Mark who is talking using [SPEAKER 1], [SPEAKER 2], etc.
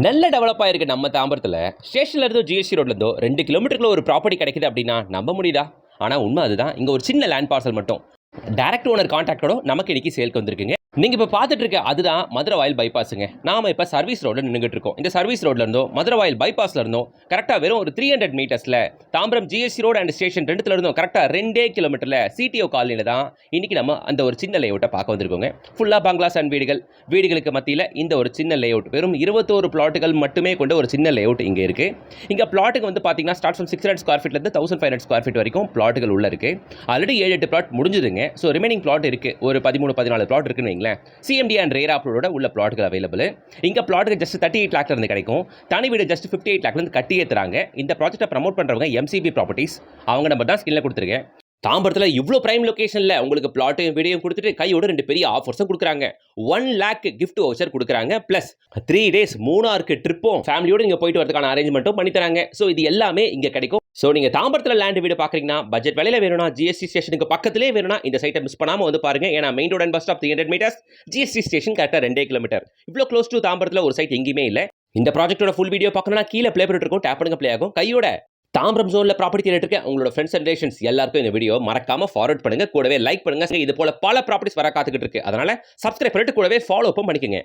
[SPEAKER 1] நல்ல டெவலப் ஆயிருக்கு நம்ம தாம்பரத்தில். ஸ்டேஷன்ல இருந்தோ ஜிஎஸ்டி ரோட்ல இருந்தோ 2 கிலோமீட்டருக்குள்ள ஒரு ப்ராப்பர்ட்டி கிடைக்குது அப்படின்னா நம்ப முடியுதா? ஆனா உண்மை அதுதான். இங்க ஒரு சின்ன லேண்ட் பார்சல் மட்டும் டைரக்ட் ஓனர் கான்டாக்டோட நமக்கு இன்னைக்கு சேல்க்கு வந்திருக்குங்க. நீங்க இப்ப பாத்துட்டு இருக்க அதுதான் மதுரவாயல் பைபாஸுங்க. நாம இப்ப சர்வீஸ் ரோட்ல நின்னுகிட்டு இருக்கோம். இந்த சர்வீஸ் ரோட்ல இருந்தோம் மதுரவாயல் பைபாஸ்ல இருந்தோம் கரெக்டா வெறும் ஒரு 300 மீட்டர்ஸ்ல Tambaram GST road and station ரெண்டுத்துல இருந்தோம் கரெக்டா 2 கிலோமீட்டர்ல சிடிஓ காலனில தான் இன்னைக்கு நம்ம அந்த ஒரு சின்ன லேஅவுட்டை பார்க்க வந்திருக்கோங்க. ஃபுல்லா பங்களாஸ் அண்ட் வீடுகள், வீடுகளுக்கு மத்தியில் இந்த ஒரு சின்ன லேஅவுட் வெறும் 21 பிளாட்டுகள் மட்டுமே கொண்ட ஒரு சின்ன லேஅவுட் இங்க இருக்கு. இங்க பிளாட்டுக்கு வந்து பாத்தீங்கன்னா ஸ்டார்ட் ஃப்ரம் 600 ஸ்கொயர் ஃபீட்ல இருந்து 1500 ஸ்கொயர் ஃபீட் வரைக்கும் பிளாட்டுகள் உள்ள இருக்கு. ஆல்ரெடி 7-8 பிளாட் முடிஞ்சதுங்க. ஸோ ரிமைனிங் பிளாட் இருக்கு. ஒரு 13-14 பிளாட் இருக்குன்னு வைங்களேன். சிஎம்டி அண்ட் ரேரா அப்லோட உள்ள பிளாட்டுகள் அவைலபிள். இங்க பிளாட்டுக்கு ஜஸ்ட் 38 லேக்ல இருந்து கிடைக்கும். தனி வீடு ஜஸ்ட் 58 லேக்ல இருந்து கட்டி ஏத்துறாங்க. இந்த ப்ராஜெக்ட்டை ப்ரமோட் பண்றவங்க எம்சிபி ப்ராப்பர்ட்டிஸ். அவங்க நம்பர் தான் ஸ்கிரீன்ல கொடுத்துருக்கேன். தாம்பரத்தில் இவ்வளோ பிரைம் லொகேஷன்ல உங்களுக்கு பிளாட்டையும் வீடியோ கொடுத்துட்டு கையோட 2 பெரிய ஆஃபர்ஸும் கொடுக்குறாங்க. 1 லேக் கிஃப்ட் வவுச்சர் கொடுக்குறாங்க. பிளஸ் 3 டேஸ் மூணாருக்கு ட்ரிப்பும் ஃபேமிலியோட நீங்க போயிட்டு வரதுக்கான அரேஞ்ச்மெண்ட்டும் பண்ணி தராங்க. ஸோ இது எல்லாமே இங்க கிடைக்கும். ஸோ நீங்க தாம்பரத்தில் லேண்ட் வீடு பார்க்குறீங்கன்னா பட்ஜெட் விலையில வேணும்னா ஜிஎஸ்டி ஸ்டேஷனுக்கு பக்கத்திலே வேணும்னா இந்த சைட்டை மிஸ் பண்ணாம வந்து பாருங்க. ஏன்னா main road and bus stop 300 metres, GST station கரெக்டாக 2 கிலோமீட்டர். இவ்வளோ க்ளோஸ் டு தாம்பரத்தில் ஒரு சைட் எங்கேயுமே இல்லை. இந்த ப்ராஜெக்டோட ஃபுல் வீடியோ பார்க்கணும்னா கீழே ப்ளே பண்ணிட்டு இருக்கும், டேப் பண்ணுங்க, ப்ளே ஆகும். கையோட தாம்பரம் ஜோன்ல ப்ராப்பர்ட்டி தேடிட்டு இருக்க உங்களோட ஃப்ரெண்ட்ஸ் அண்ட் ரிலேஷன்ஸ் எல்லாருக்கும் இந்த வீடியோ மறக்காம ஃபார்வர்ட் பண்ணுங்க, கூடவே லைக் பண்ணுங்க. இது போல பல ப்ராப்பர்ட்டிஸ் வர காத்துக்கிட்டு இருக்கு. அதனால சப்ஸ்கிரைப் பண்ணிட்டு கூடவே ஃபாலோ பண்ணிக்கங்க.